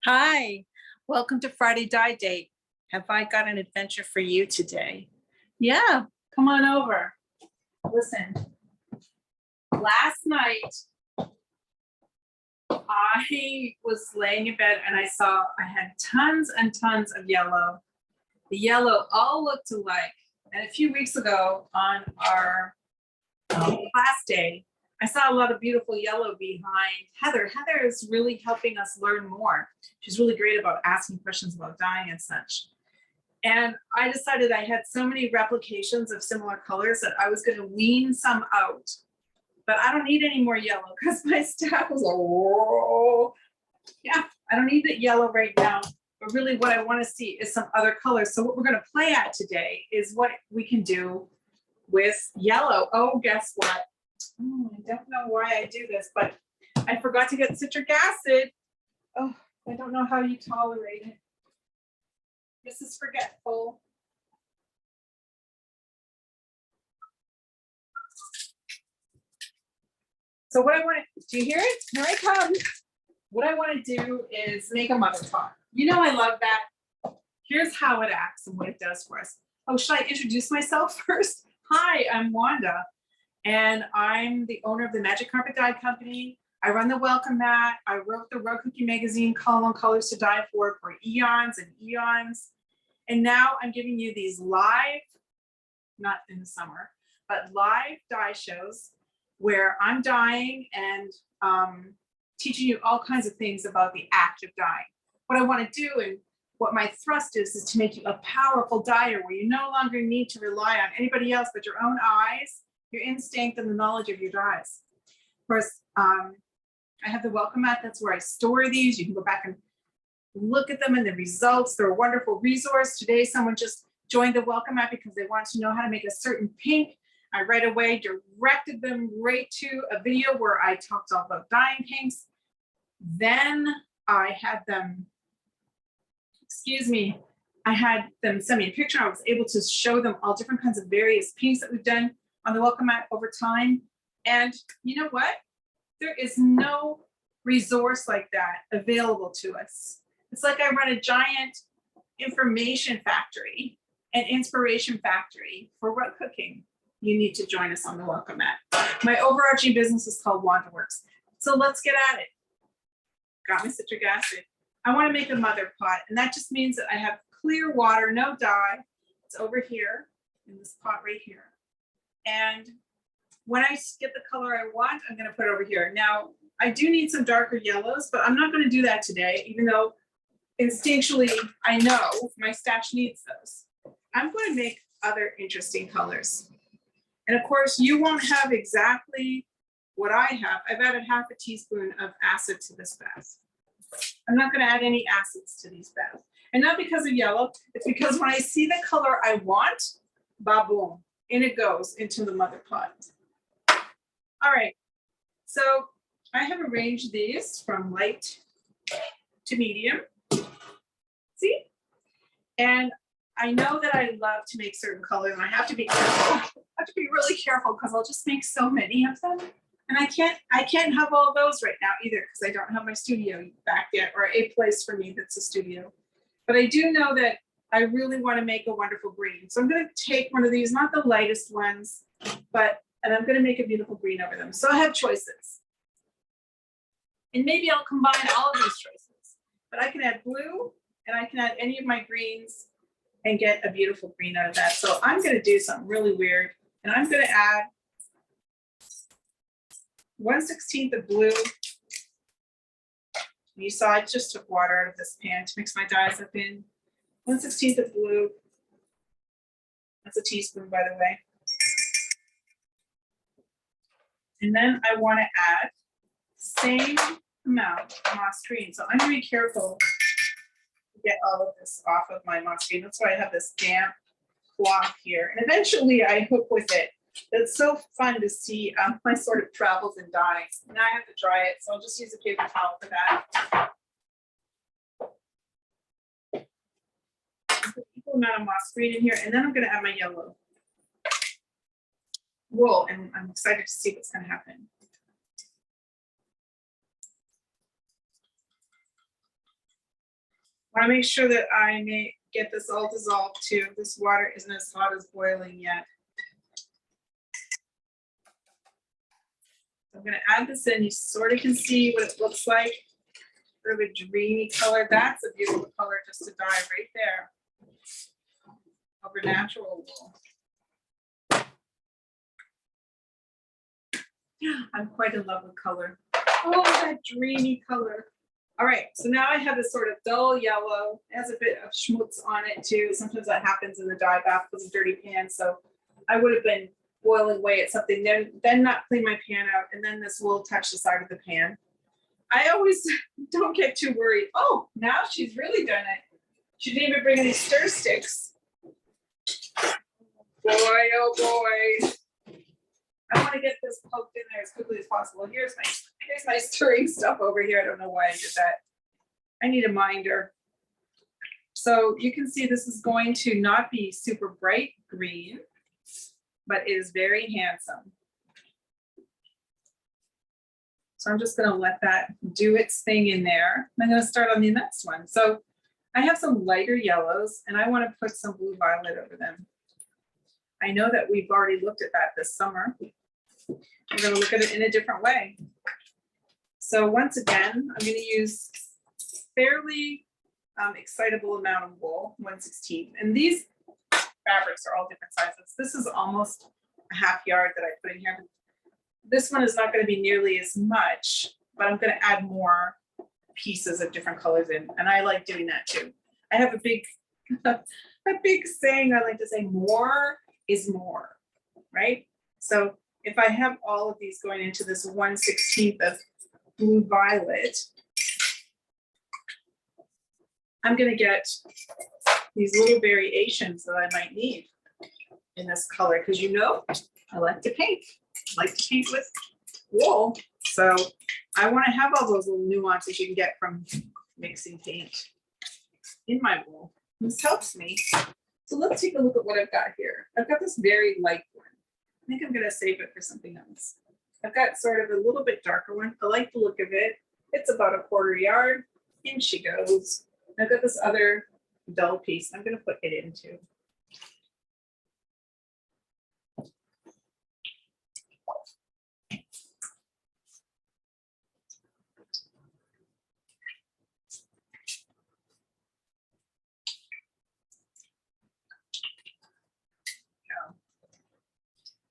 Hi, welcome to Friday Dye Date. Have I got an adventure for you today? Yeah, come on over. Listen, last night I was laying in bed and I saw I had tons and tons of yellow. The yellow all looked alike. And a few weeks ago on our class day, I saw a lot of beautiful yellow behind Heather. Heather is really helping us learn more. She's really great about asking questions about dyeing and such. And I decided I had so many replications of similar colors that I was going to wean some out. But I don't need any more yellow because my staff was like, whoa. Yeah, I don't need the yellow right now. But really what I want to see is some other colors. So what we're going to play at today is what we can do with yellow. Oh, guess what? Oh, I don't know why I do this, but I forgot to get citric acid. Oh, I don't know how you tolerate it. This is forgetful. So what I want to, do you hear it? Here I come. What I want to do is make a mother pot. You know I love that. Here's how it acts and what it does for us. Oh, should I introduce myself first? Hi, I'm Wanda, and I'm the owner of the Magic Carpet Dye Company. I run the Welcome Mat. I wrote the Road Cookie magazine, Colors to Die for eons and eons. And now I'm giving you these live, not in the summer, but live dye shows where I'm dyeing and teaching you all kinds of things about the act of dyeing. What I want to do and what my thrust is to make you a powerful dyer where you no longer need to rely on anybody else but your own eyes, your instinct, and the knowledge of your dyes. Of course, I have the Welcome Mat. That's where I store these. You can go back and look at them and the results. They're a wonderful resource. Today, someone just joined the Welcome Mat because they wanted to know how to make a certain pink. I right away directed them right to a video where I talked all about dyeing pinks. Then I had them, I had them send me a picture. I was able to show them all different kinds of various pinks that we've done on the Welcome Mat over time. And you know what? There is no resource like that available to us. It's like I run a giant information factory and inspiration factory for what cooking. You need to join us on the Welcome Mat. My overarching business is called Wanda Works. So let's get at it. Got my citric acid. I want to make a mother pot, and that just means that I have clear water, no dye. It's over here in this pot right here. And when I get the color I want, I'm going to put it over here. Now, I do need some darker yellows, but I'm not going to do that today, even though instinctually I know my stash needs those. I'm going to make other interesting colors. And of course, you won't have exactly what I have. I've added half a teaspoon of acid to this bath. I'm not going to add any acids to these baths. And not because of yellow, it's because when I see the color I want, ba-boom, in it goes into the mother pot. All right, so I have arranged these from light to medium. See? And I know that I love to make certain colors, and I have to be careful. I have to be really careful because I'll just make so many of them. And I can't have all those right now either because I don't have my studio back yet, or a place for me that's a studio. But I do know that I really want to make a wonderful green. So I'm going to take one of these, not the lightest ones, and I'm going to make a beautiful green over them. So I have choices. And maybe I'll combine all of these choices. But I can add blue, and I can add any of my greens and get a beautiful green out of that. So I'm going to do something really weird, and I'm going to add 1/16 of blue. You saw I just took water out of this pan to mix my dyes up in. 1/16 of blue. That's a teaspoon, by the way. And then I want to add same amount of moss green. So I'm going to be careful to get all of this off of my moss green. That's why I have this damp cloth here. And eventually I hook with it. It's so fun to see my sort of travels in dyeing. Now I have to dry it, so I'll just use a paper towel for that. Put equal amount of moss green in here, and then I'm going to add my yellow wool, and I'm excited to see what's going to happen. I want to make sure that I may get this all dissolved too. This water isn't as hot as boiling yet. I'm going to add this in. You sort of can see what it looks like. Sort of a dreamy color. That's a beautiful color just to dye right there over natural wool. I'm quite in love with color. Oh, that dreamy color. All right, so now I have this sort of dull yellow. It has a bit of schmutz on it too. Sometimes that happens in the dye bath with a dirty pan. So I would have been boiling away at something, then not clean my pan out, and then this will touch the side of the pan. I always don't get too worried. Oh, now she's really done it. She didn't even bring any stir sticks. Boy, oh boy. I want to get this poked in there as quickly as possible. Here's my stirring stuff over here. I don't know why I did that. I need a minder. So you can see this is going to not be super bright green, but it is very handsome. So I'm just going to let that do its thing in there. I'm going to start on the next one. So I have some lighter yellows and I want to put some blue violet over them. I know that we've already looked at that this summer. We're going to look at it in a different way. So once again, I'm going to use fairly excitable amount of wool, 1/16. And these fabrics are all different sizes. This is almost a half yard that I put in here. This one is not going to be nearly as much, but I'm going to add more pieces of different colors in. And I like doing that too. I have a big saying I like to say, more is more, right? So if I have all of these going into this 1/16 of blue violet, I'm going to get these little variations that I might need in this color, because you know, I like to paint. I like to paint with wool. So I want to have all those little nuances you can get from mixing paint in my wool. This helps me. So let's take a look at what I've got here. I've got this very light one. I think I'm going to save it for something else. I've got sort of a little bit darker one. I like the look of it. It's about a 1/4 yard. In she goes. I've got this other dull piece. I'm going to put it into.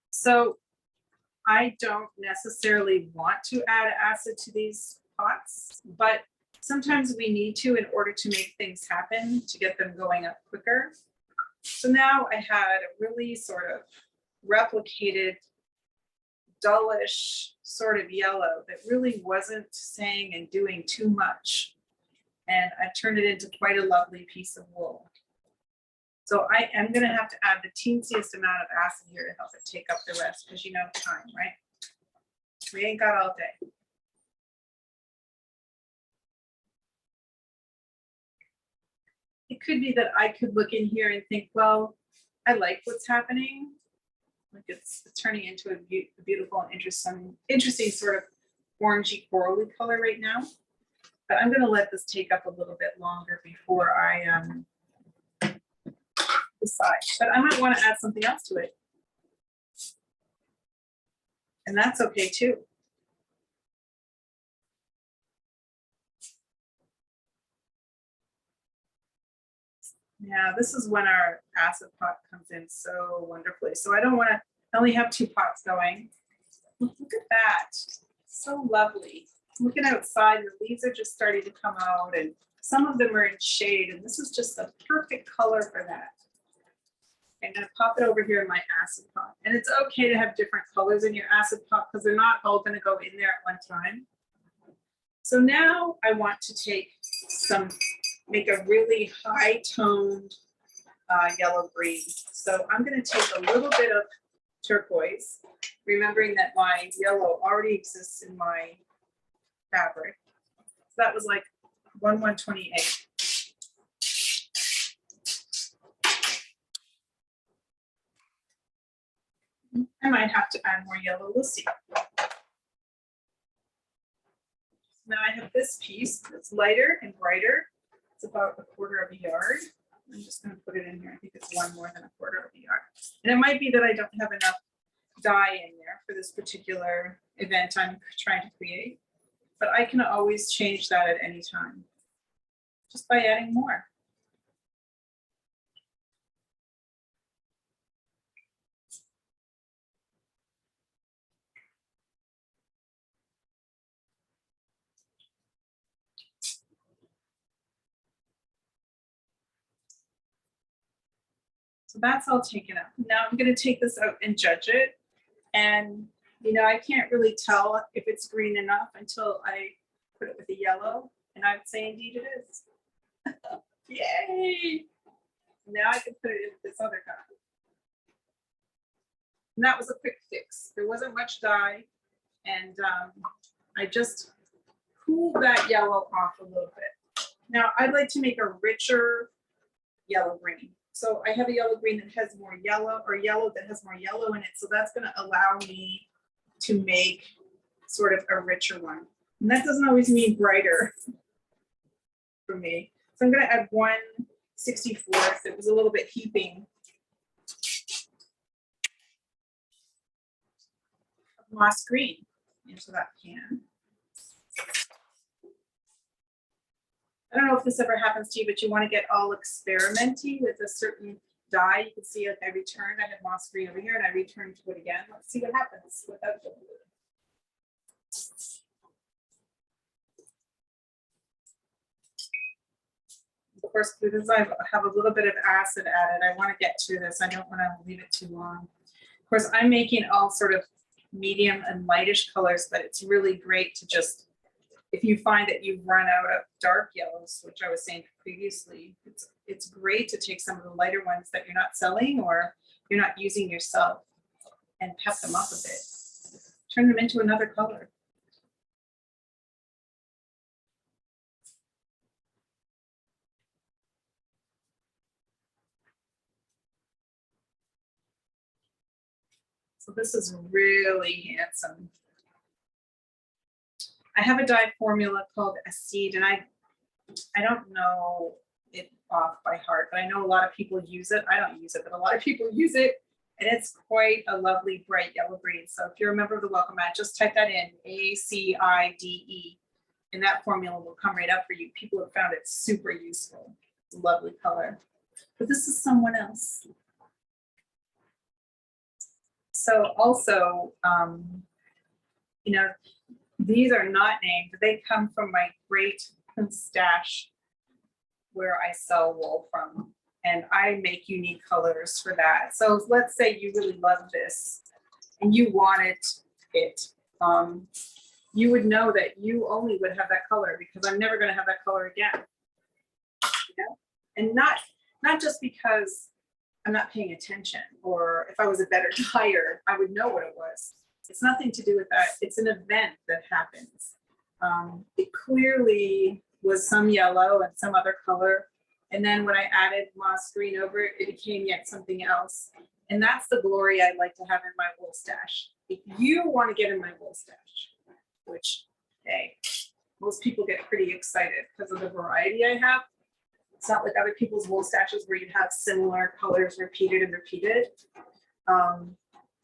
So I don't necessarily want to add acid to these pots, but sometimes we need to in order to make things happen, to get them going up quicker. So now I had a really sort of replicated, dullish sort of yellow that really wasn't saying and doing too much. And I turned it into quite a lovely piece of wool. So I am going to have to add the teensiest amount of acid here to help it take up the rest, because you know time, right? We ain't got all day. It could be that I could look in here and think, well, I like what's happening. Like it's turning into a beautiful and interesting sort of orangey corally color right now. But I'm going to let this take up a little bit longer before I decide. But I might want to add something else to it. And that's okay too. Yeah, this is when our acid pot comes in so wonderfully. So I don't want to only have 2 pots going. Look at that. So lovely. Looking outside, the leaves are just starting to come out and some of them are in shade, and this is just the perfect color for that. I'm going to pop it over here in my acid pot. And it's okay to have different colors in your acid pot because they're not all going to go in there at one time. So now I want to make a really high toned yellow green. So I'm going to take a little bit of turquoise, remembering that my yellow already exists in my fabric. So that was like 1/128. I might have to add more yellow, we'll see. Now I have this piece that's lighter and brighter. It's about 1/4 yard. I'm just going to put it in here. I think it's one more than 1/4 yard. And it might be that I don't have enough dye in there for this particular event I'm trying to create, but I can always change that at any time just by adding more. So that's all taken up. Now I'm going to take this out and judge it. And, you know, I can't really tell if it's green enough until I put it with the yellow. And I would say, indeed, it is. Yay! Now I can put it in this other color. And that was a quick fix. There wasn't much dye. And I just cooled that yellow off a little bit. Now I'd like to make a richer yellow green. So I have a yellow green that has more yellow, or yellow that has more yellow in it. So that's going to allow me to make sort of a richer one. And that doesn't always mean brighter for me. So I'm going to add 1/64. It was a little bit heaping. Moss green into that pan. I don't know if this ever happens to you, but you want to get all experimenty with a certain dye. You can see like I returned, I had moss green over here and I returned to it again. Let's see what happens without the blue. Of course, because I have a little bit of acid added, I want to get to this. I don't want to leave it too long. Of course, I'm making all sort of medium and lightish colors, but it's really great to just, if you find that you've run out of dark yellows, which I was saying previously, it's great to take some of the lighter ones that you're not selling or you're not using yourself and pep them up a bit. Turn them into another color. So this is really handsome. I have a dye formula called Acide, and I don't know it off by heart, but I know a lot of people use it. I don't use it, but a lot of people use it, and it's quite a lovely bright yellow green. So if you're a member of the Welcome Mat, just type that in, ACIDE, and that formula will come right up for you. People have found it super useful. It's a lovely color. But this is someone else. So also, you know, these are not named. They come from my great stash where I sell wool from, and I make unique colors for that. So let's say you really love this and you wanted it. You would know that you only would have that color because I'm never going to have that color again. You know? And not just because I'm not paying attention, or if I was a better dyer, I would know what it was. It's nothing to do with that. It's an event that happens. It clearly was some yellow and some other color. And then when I added moss green over it, it became yet something else. And that's the glory I'd like to have in my wool stash. If you want to get in my wool stash, which, hey, most people get pretty excited because of the variety I have. It's not like other people's wool stashes where you have similar colors repeated and repeated. And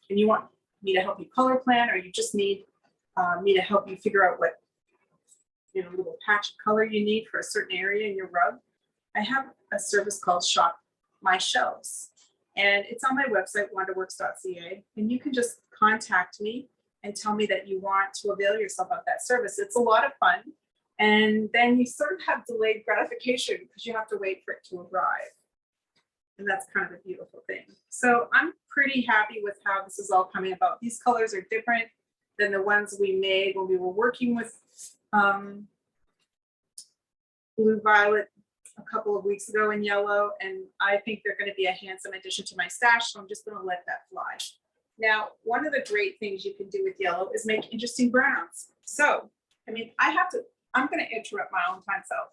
you want me to help you color plan, or you just need me to help you figure out what little patch of color you need for a certain area in your rug. I have a service called Shop My Shelves, and it's on my website, wandaworks.ca, and you can just contact me and tell me that you want to avail yourself of that service. It's a lot of fun. And then you sort of have delayed gratification because you have to wait for it to arrive. And that's kind of a beautiful thing. So I'm pretty happy with how this is all coming about. These colors are different than the ones we made when we were working with Blue Violet a couple of weeks ago in yellow. And I think they're going to be a handsome addition to my stash. So I'm just going to let that fly. Now, one of the great things you can do with yellow is make interesting browns. So, I mean, I'm going to interrupt my own time self.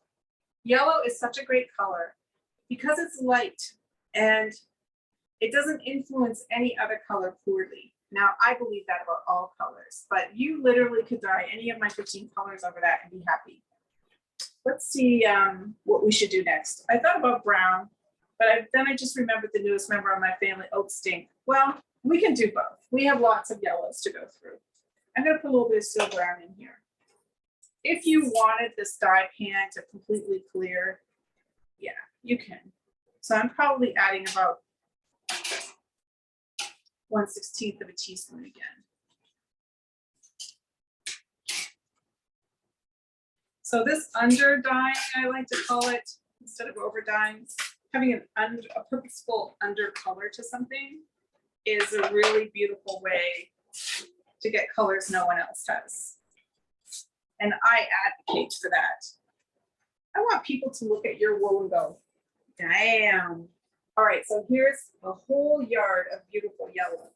Yellow is such a great color because it's light and it doesn't influence any other color poorly. Now, I believe that about all colors, but you literally could dye any of my 15 colors over that and be happy. let's see what we should do next. I thought about brown, but then I just remembered the newest member of my family, oat stink. Well, we can do both. We have lots of yellows to go through. I'm gonna put a little bit of steel brown in here. If you wanted this dye pan to completely clear, yeah, you can. So I'm probably adding about 1/16 of a teaspoon again. So this under dyeing, I like to call it, instead of over dyeing, having a purposeful under color to something is a really beautiful way to get colors no one else has. And I advocate for that. I want people to look at your wool and go, damn. All right, so here's a whole yard of beautiful yellow.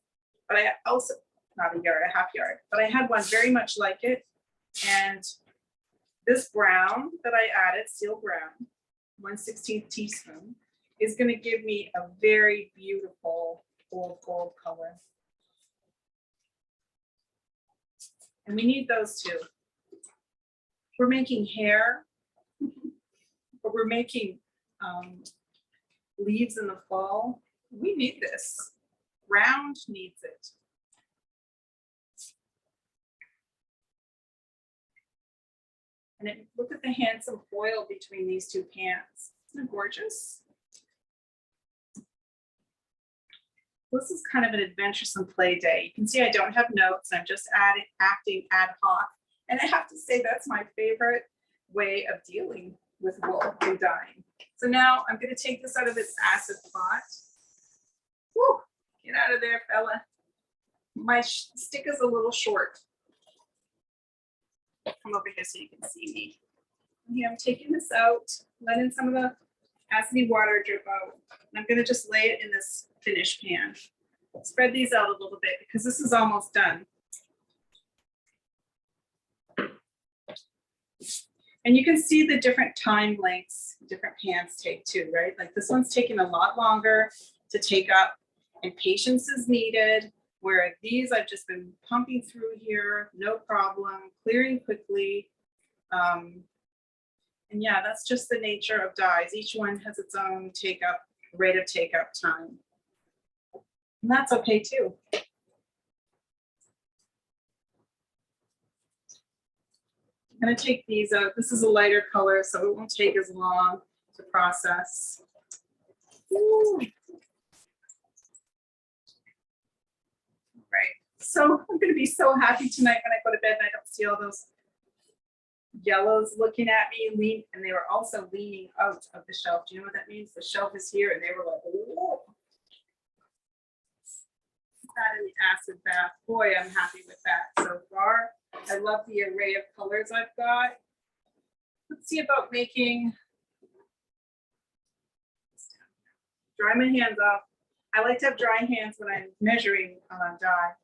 But I also, not a yard, a half yard, but I had one very much like it. And this brown that I added, steel brown, 1/16 teaspoon, is going to give me a very beautiful gold color. And we need those too. We're making hair, but we're making leaves in the fall. We need this. Round needs it. And look at the handsome foil between these two pans. Isn't it gorgeous? This is kind of an adventuresome play day. You can see I don't have notes. I'm just acting ad hoc. And I have to say that's my favorite way of dealing with wool and dyeing. So now I'm going to take this out of its acid pot. Woo, get out of there, fella. My stick is a little short. Come over here so you can see me. Here, I'm taking this out, letting some of the acidy water drip out. And I'm going to just lay it in this finish pan. Spread these out a little bit because this is almost done. And you can see the different time lengths different pans take too, right? Like this one's taking a lot longer to take up and patience is needed. Where these I've just been pumping through here, no problem, clearing quickly. And yeah, that's just the nature of dyes. Each one has its own rate of take up time. And that's okay too. I'm gonna take these out. This is a lighter color, so it won't take as long to process. Ooh. Right. So I'm going to be so happy tonight when I go to bed and I don't see all those yellows looking at me. And they were also leaning out of the shelf. Do you know what that means? The shelf is here and they were like, whoa. That in the acid bath. Boy, I'm happy with that so far. I love the array of colors I've got. Let's see about making, dry my hands off. I like to have dry hands when I'm measuring dye.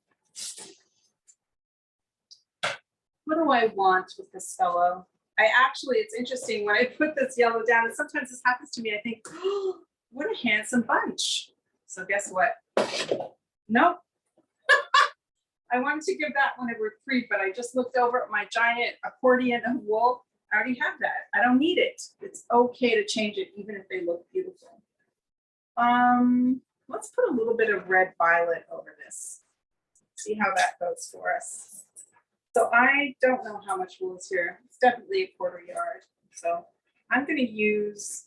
What do I want with this fellow? It's interesting when I put this yellow down, and sometimes this happens to me, I think, oh, what a handsome bunch. So guess what? Nope. I wanted to give that one a reprieve, but I just looked over at my giant accordion of wool. I already have that. I don't need it. It's okay to change it, even if they look beautiful. Let's put a little bit of red violet over this. See how that goes for us. So I don't know how much wool is here. It's definitely a 1/4 yard. So I'm going to use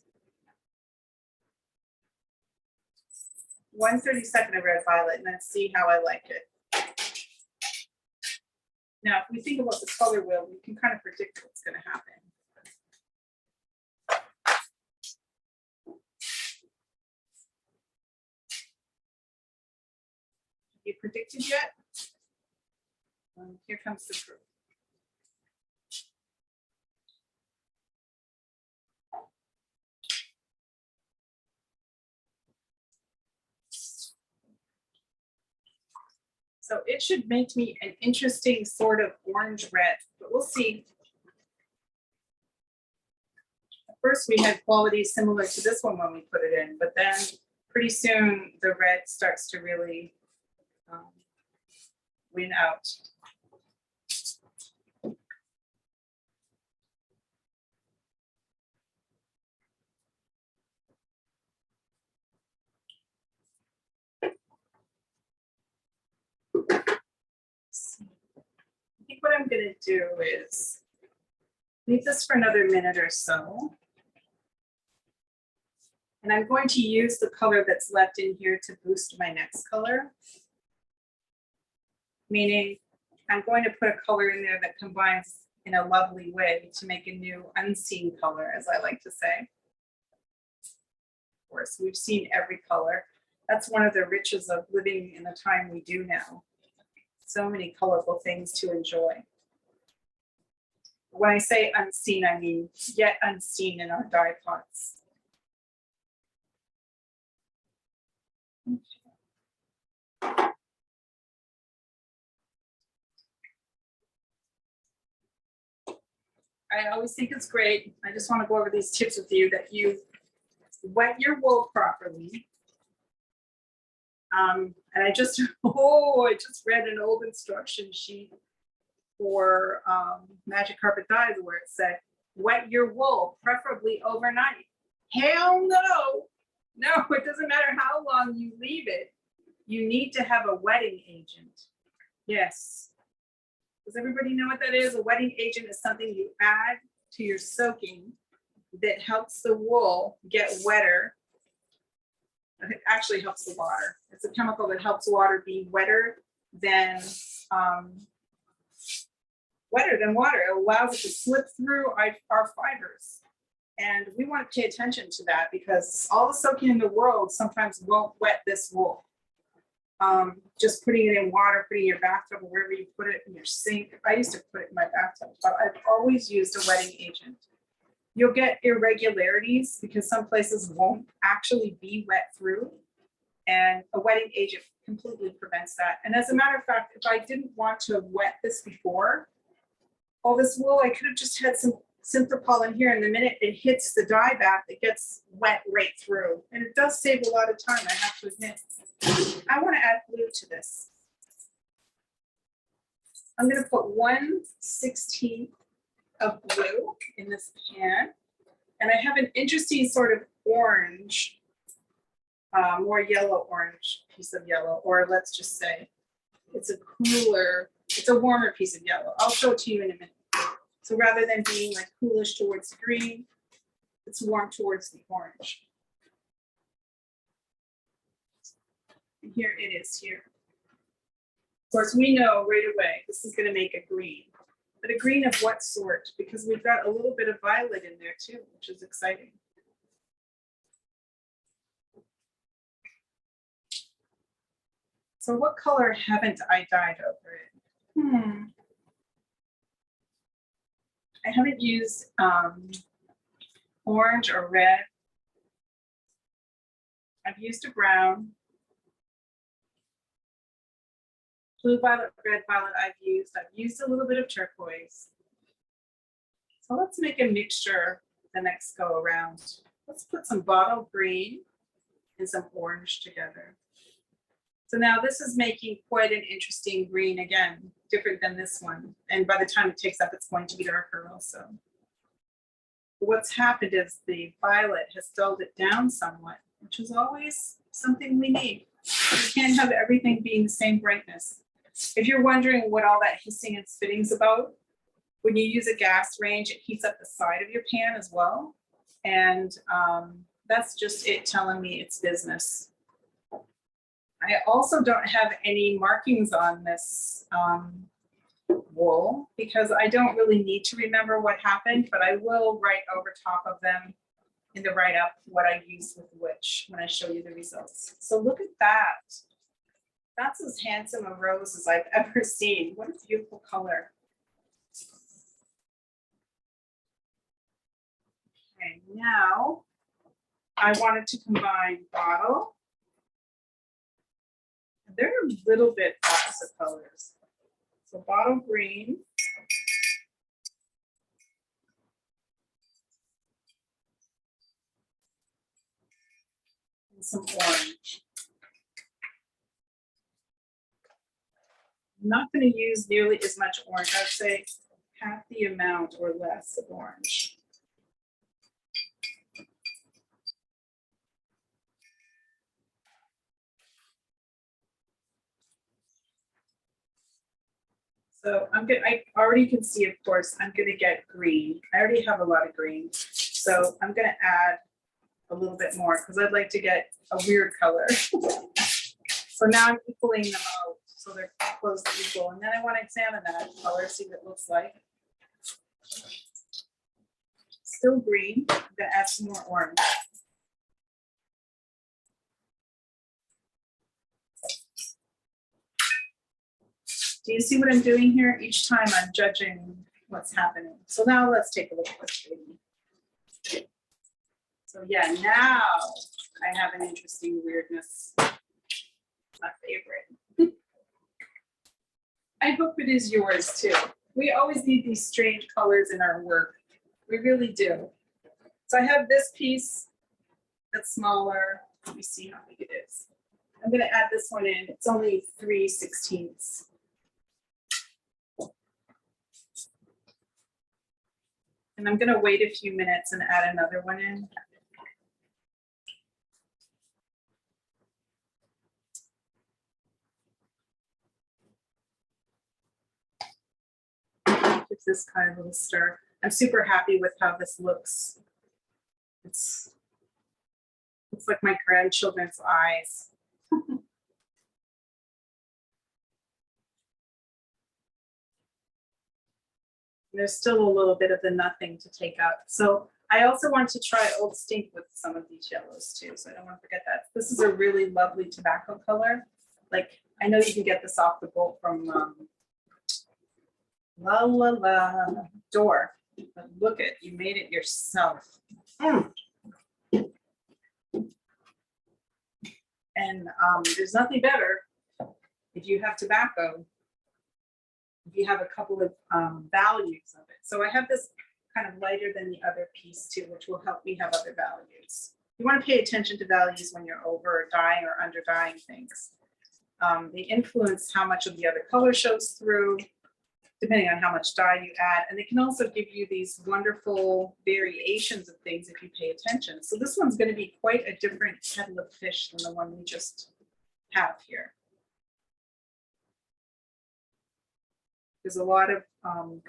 1/32 of red violet and then see how I like it. Now, if we think about the color wheel, we can kind of predict what's going to happen. You predicted yet? Here comes the proof. So it should make me an interesting sort of orange red, but we'll see. At first we had qualities similar to this one when we put it in, but then pretty soon the red starts to really win out. what I'm gonna do is leave this for another minute or so. And I'm going to use the color that's left in here to boost my next color. Meaning I'm going to put a color in there that combines in a lovely way to make a new unseen color, as I like to say. Of course, we've seen every color. That's one of the riches of living in the time we do now. So many colorful things to enjoy. When I say unseen, I mean yet unseen in our dye pots. I always think it's great. I just want to go over these tips with you that you wet your wool properly. And I just read an old instruction sheet for Magic Carpet Dyes where it said, wet your wool, preferably overnight. Hell no. No, it doesn't matter how long you leave it. You need to have a wetting agent. Yes. Does everybody know what that is? A wetting agent is something you add to your soaking that helps the wool get wetter. It actually helps the water. It's a chemical that helps water be wetter than water. It allows it to slip through our fibers. And we want to pay attention to that because all the soaking in the world sometimes won't wet this wool. Just putting it in water, putting it in your bathtub or wherever you put it in your sink. I used to put it in my bathtub, but I've always used a wetting agent. You'll get irregularities because some places won't actually be wet through. And a wetting agent completely prevents that. And as a matter of fact, if I didn't want to wet this before, all this wool, I could have just had some Synthropol in here, and the minute it hits the dye bath, it gets wet right through. And it does save a lot of time, I have to admit. I want to add blue to this. I'm going to put 1/16 of blue in this pan. And I have an interesting sort of orange, more yellow orange piece of yellow, or let's just say it's a warmer piece of yellow. I'll show it to you in a minute. So rather than being like coolish towards the green, it's warm towards the orange. And here it is here. Of course, we know right away this is going to make a green. But a green of what sort? Because we've got a little bit of violet in there too, which is exciting. So what color haven't I dyed over it? I haven't used orange or red. I've used a brown. Blue violet, red violet I've used a little bit of turquoise. So let's make a mixture the next go around. Let's put some bottle green and some orange together. So now this is making quite an interesting green again, different than this one. And by the time it takes up, it's going to be darker also. What's happened is the violet has dulled it down somewhat, which is always something we need. We can't have everything being the same brightness. If you're wondering what all that hissing and spitting is about, when you use a gas range, it heats up the side of your pan as well. And that's just it telling me it's business. I also don't have any markings on this wool because I don't really need to remember what happened, but I will write over top of them in the write-up what I used with which when I show you the results. So look at that. That's as handsome a rose as I've ever seen. What a beautiful color. Okay, now I wanted to combine bottle. They're a little bit opposite colors. So bottle green. And some orange. I'm not going to use nearly as much orange. I'd say half the amount or less of orange. So I already can see, of course, I'm gonna get green. I already have a lot of green. So I'm gonna add a little bit more because I'd like to get a weird color. So now I'm equaling them out, so they're close to equal. And then I want to examine that color, see what it looks like. Still green. I'm gonna add some more orange. Do you see what I'm doing here? Each time I'm judging what's happening. So now let's take a look at what's green. So yeah, now I have an interesting weirdness. My favorite. I hope it is yours too. We always need these strange colors in our work. We really do. So I have this piece that's smaller. Let me see how big it is. I'm gonna add this one in. It's only 3/16. And I'm gonna wait a few minutes and add another one in. Give this kind of a little stir. I'm super happy with how this looks. It's like my grandchildren's eyes. There's still a little bit of the nothing to take out. So I also want to try Old Stink with some of these yellows too. So I don't want to forget that. This is a really lovely tobacco color. Like, I know you can get this off the boat from La La La Door. But look at, you made it yourself. And there's nothing better if you have tobacco, if you have a couple of values of it. So I have this kind of lighter than the other piece too, which will help me have other values. You want to pay attention to values when you're over dyeing or under dyeing things. They influence how much of the other color shows through, depending on how much dye you add. And they can also give you these wonderful variations of things if you pay attention. So this one's going to be quite a different kettle of fish than the one we just have here. There's a lot of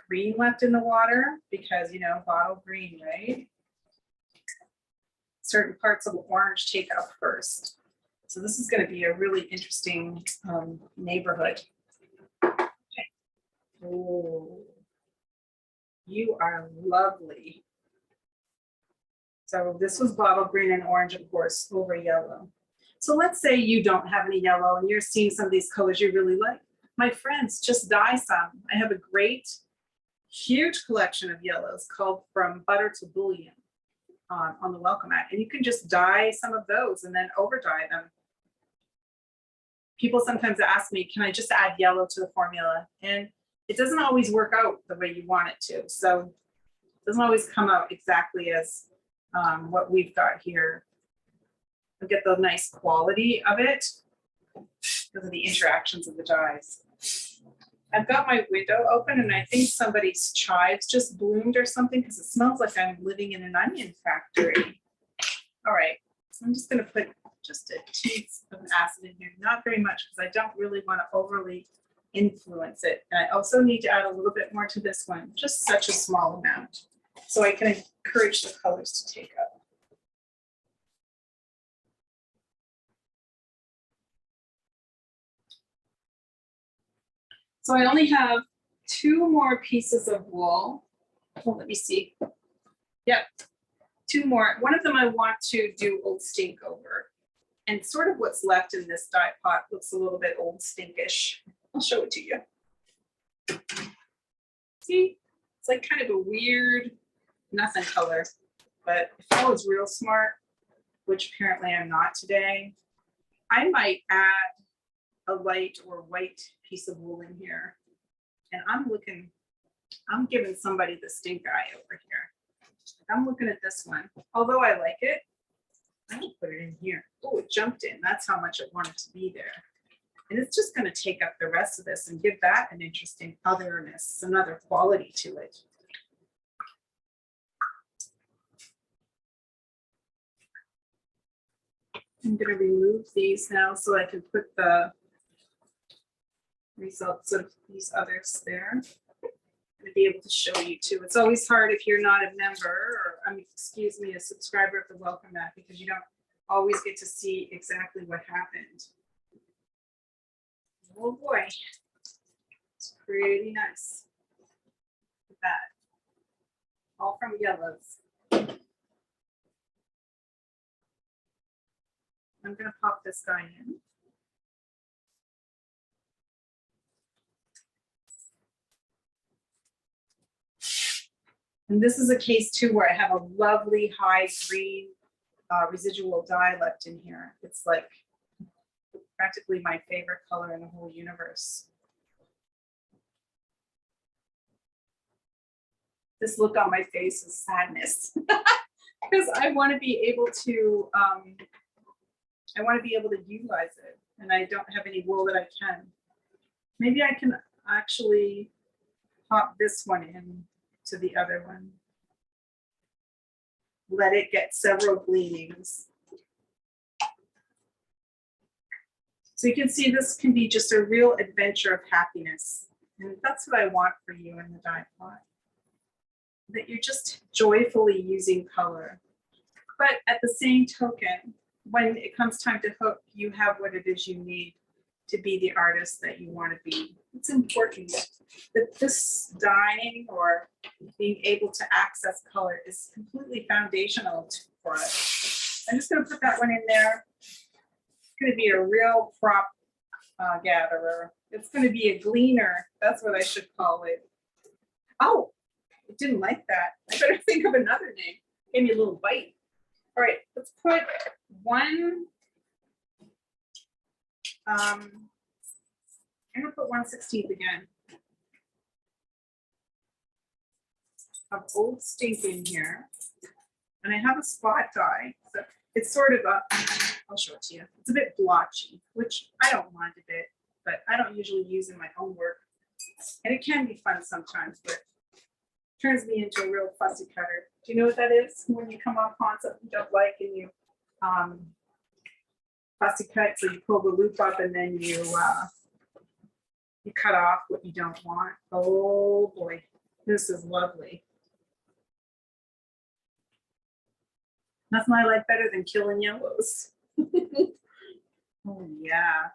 green left in the water because, you know, bottle green, right? Certain parts of orange take up first. So this is going to be a really interesting neighborhood. Okay. Oh, you are lovely. So this was bottle green and orange, of course, over yellow. So let's say you don't have any yellow and you're seeing some of these colors you really like. My friends, just dye some. I have a great, huge collection of yellows called From Butter to Bullion on the welcome mat. And you can just dye some of those and then over dye them. People sometimes ask me, can I just add yellow to the formula? And it doesn't always work out the way you want it to. So it doesn't always come out exactly as what we've got here. You'll get the nice quality of it because of the interactions of the dyes. I've got my window open and I think somebody's chives just bloomed or something because it smells like I'm living in an onion factory. All right, so I'm just gonna put just a teaspoon of acid in here, not very much because I don't really want to overly influence it. And I also need to add a little bit more to this one, just such a small amount, so I can encourage the colors to take up. So I only have 2 more pieces of wool. Well, let me see. Yep, 2 more. One of them I want to do Old Stink over. And sort of what's left in this dye pot looks a little bit Old Stinkish. I'll show it to you. See, it's like kind of a weird nothing color. But if I was real smart, which apparently I'm not today, I might add a light or white piece of wool in here. And I'm giving somebody the stink eye over here. I'm looking at this one. Although I like it, I will put it in here. Oh, it jumped in. That's how much it wanted to be there. And it's just going to take up the rest of this and give that an interesting otherness, another quality to it. I'm going to remove these now so I can put the results of these others there. To be able to show you too. It's always hard if you're not a member or, excuse me, a subscriber of the Welcome Mat, because you don't always get to see exactly what happened. Oh boy, it's pretty nice. Look at that. All from yellows. I'm gonna pop this guy in. And this is a case too where I have a lovely high green residual dye left in here. It's like practically my favorite color in the whole universe. This look on my face is sadness because I want to be able to utilize it, and I don't have any wool that I can. Maybe I can actually pop this one in to the other one. Let it get several gleanings. So you can see this can be just a real adventure of happiness. And that's what I want for you in the dye pot. That you're just joyfully using color. But at the same token, when it comes time to hook, you have what it is you need to be the artist that you want to be. It's important that this dyeing or being able to access color is completely foundational for us. I'm just going to put that one in there. It's going to be a real crop gatherer. It's going to be a gleaner. That's what I should call it. Oh, I didn't like that. I better think of another name. Give me a little bite. All right, let's put one. I'm going to put 1/16 again of Old Stink in here. And I have a spot dye. So it's sort of a, I'll show it to you. It's a bit blotchy, which I don't mind a bit, but I don't usually use in my own work. And it can be fun sometimes, but it turns me into a real fussy cutter. Do you know what that is? When you come up on something you don't like and you fussy cut, so you pull the loop up and then you cut off what you don't want. Oh boy, this is lovely. Nothing I like better than killing yellows. Oh yeah,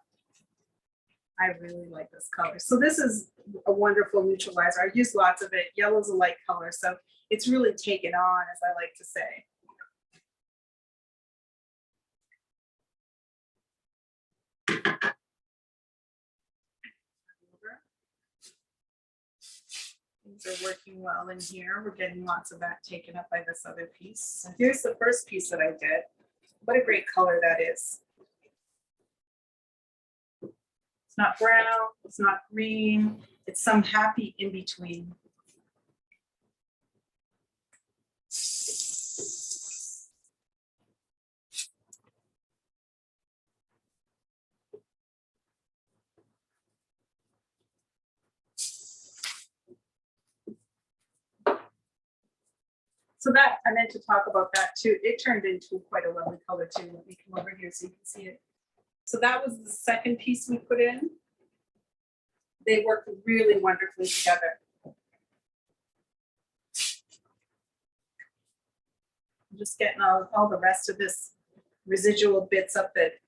I really like this color. So this is a wonderful neutralizer. I use lots of it. Yellow's a light color, so it's really taken on, as I like to say. Things are working well in here. We're getting lots of that taken up by this other piece. So here's the first piece that I did. What a great color that is. It's not brown, it's not green, it's some happy in between. So that, I meant to talk about that too. It turned into quite a lovely color too. Let me come over here so you can see it. So that was the second piece we put in. They work really wonderfully together. I'm just getting all the rest of this residual bits up that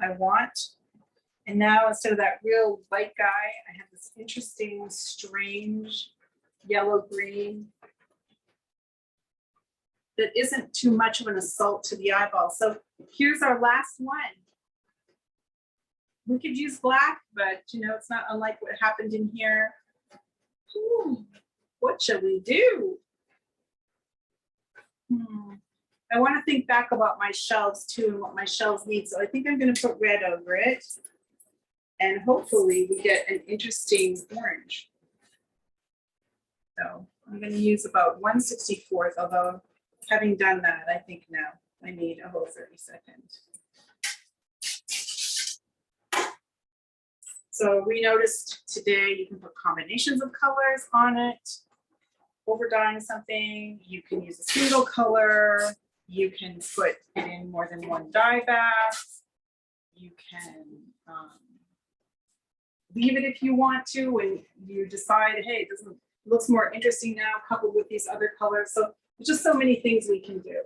I want. And now instead of that real light guy, I have this interesting, strange yellow-green that isn't too much of an assault to the eyeball. So here's our last one. We could use black, but you know, it's not unlike what happened in here. Ooh, what shall we do? I want to think back about my shelves too and what my shelves need. So I think I'm going to put red over it. And hopefully we get an interesting orange. So I'm going to use about 1/64, although having done that, I think now I need a whole 32nd. So we noticed today you can put combinations of colors on it. Over dyeing something, you can use a single color. You can put it in more than one dye bath. You can leave it if you want to, when you decide, hey, it looks more interesting now coupled with these other colors. So there's just so many things we can do.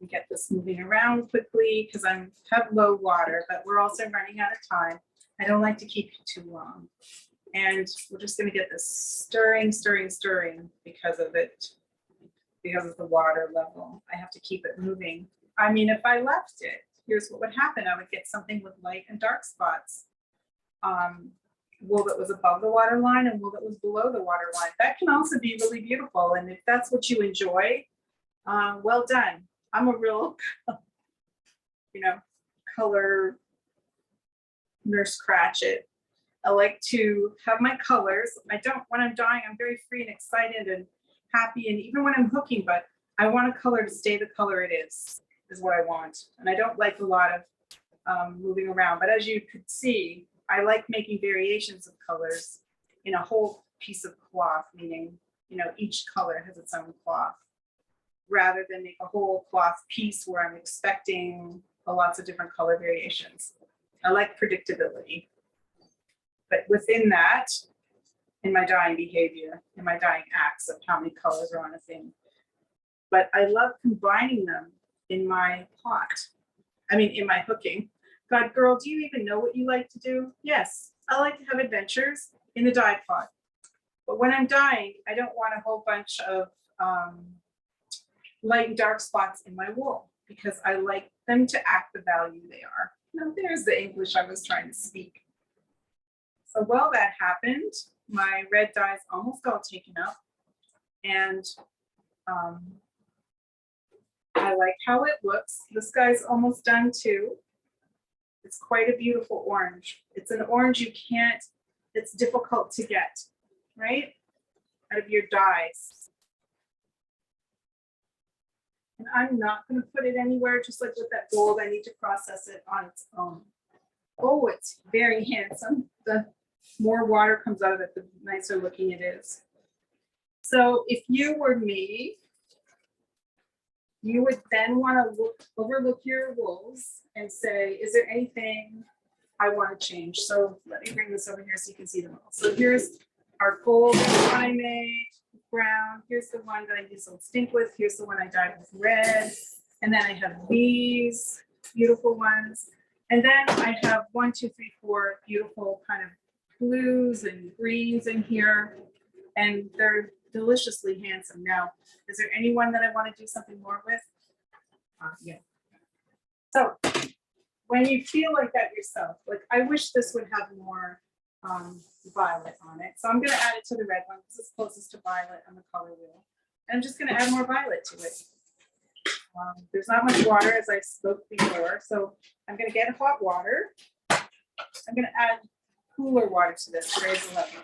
Get this moving around quickly because I have low water, but we're also running out of time. I don't like to keep you too long. And we're just going to get this stirring because of it, because of the water level. I have to keep it moving. I mean, if I left it, here's what would happen. I would get something with light and dark spots. Wool that was above the water line and wool that was below the water line. That can also be really beautiful. And if that's what you enjoy, well done. I'm a real, color nurse Cratchit. I like to have my colors. When I'm dyeing, I'm very free and excited and happy. And even when I'm hooking, but I want a color to stay the color it is what I want. And I don't like a lot of moving around. But as you could see, I like making variations of colors in a whole piece of cloth, meaning, each color has its own cloth, rather than make a whole cloth piece where I'm expecting lots of different color variations. I like predictability. But within that, in my dyeing behavior, in my dyeing acts of how many colors are on a thing. But I love combining them in my in my hooking. God, girl, do you even know what you like to do? Yes, I like to have adventures in the dye pot. But when I'm dyeing, I don't want a whole bunch of light and dark spots in my wool because I like them to act the value they are. Now, there's the English I was trying to speak. So while that happened, my red dye is almost all taken up. And I like how it looks. This guy's almost done too. It's quite a beautiful orange. It's an orange it's difficult to get, right? Out of your dyes. And I'm not going to put it anywhere, just like with that gold. I need to process it on its own. Oh, it's very handsome. The more water comes out of it, the nicer looking it is. So if you were me, you would then want to overlook your wools and say, is there anything I want to change? So let me bring this over here so you can see them all. So here's our gold one I made, brown. Here's the one that I use on stink with. Here's the one I dyed with red. And then I have these beautiful ones. And then I have 1, 2, 3, 4 beautiful kind of blues and greens in here. And they're deliciously handsome. Now, is there anyone that I want to do something more with? Yeah. So when you feel like that yourself, like I wish this would have more violet on it. So I'm going to add it to the red one because it's closest to violet on the color wheel. And I'm just going to add more violet to it. There's not much water, as I spoke before. So I'm going to get hot water. I'm going to add cooler water to this to raise the level.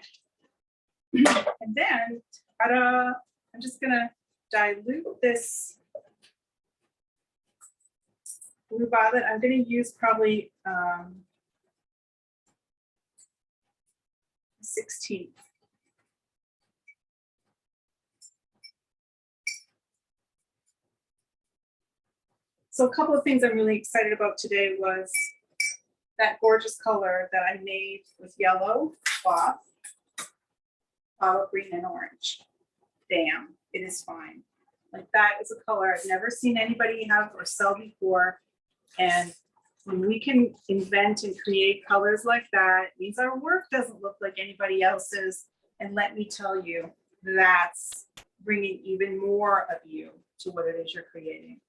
And then, ta-da, I'm just going to dilute this blue violet. I'm going to use probably 16. So a couple of things I'm really excited about today was that gorgeous color that I made with yellow cloth, olive green, and orange. Damn, it is fine. Like that is a color I've never seen anybody have or sell before. And when we can invent and create colors like that, it means our work doesn't look like anybody else's. And let me tell you, that's bringing even more of you to what it is you're creating.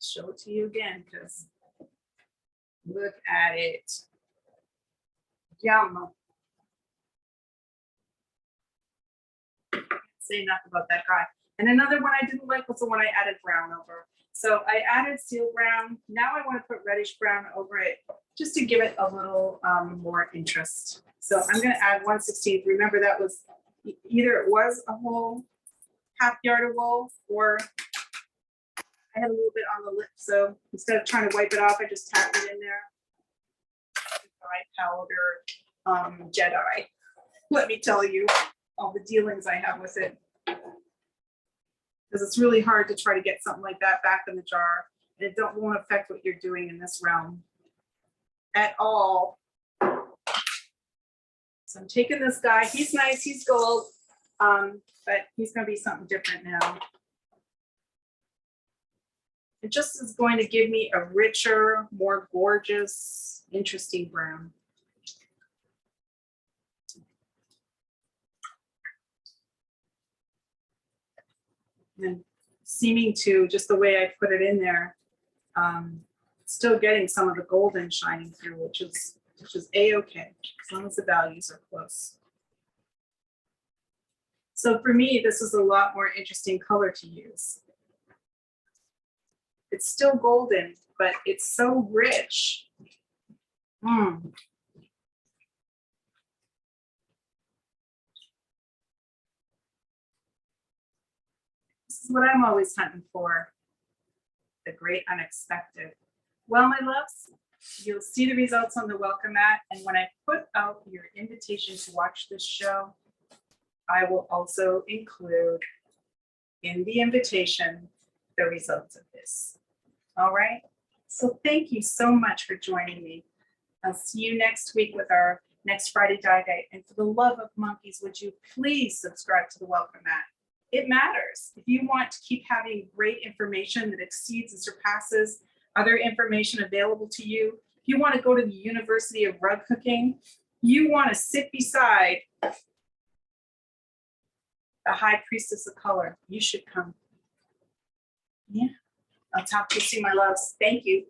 Show it to you again, because look at it. Yum. Say enough about that guy. And another one I didn't like was the one I added brown over. So I added steel brown. Now I want to put reddish brown over it just to give it a little more interest. So I'm going to add 1/16. Remember, that was either it was a whole half yard of wool, or I had a little bit on the lip. So instead of trying to wipe it off, I just tapped it in there. Dye powder, Jedi. Let me tell you all the dealings I have with it. because it's really hard to try to get something like that back in the jar. And it won't affect what you're doing in this realm at all. So I'm taking this guy. He's nice. He's gold, but he's going to be something different now. It just is going to give me a richer, more gorgeous, interesting brown. And seeming to, just the way I put it in there, still getting some of the golden shining through, which is a-okay, as long as the values are close. So for me, this is a lot more interesting color to use. It's still golden, but it's so rich. This is what I'm always hunting for, the great unexpected. Well, my loves, you'll see the results on the welcome mat. And when I put out your invitation to watch this show, I will also include in the invitation the results of this. All right. So thank you so much for joining me. I'll see you next week with our next Friday Diegite. And for the love of monkeys, would you please subscribe to the welcome mat? It matters. If you want to keep having great information that exceeds and surpasses other information available to you, if you want to go to the University of Rug Cooking, you want to sit beside the high priestess of color, you should come. Yeah. I'll talk to you soon, my loves. Thank you.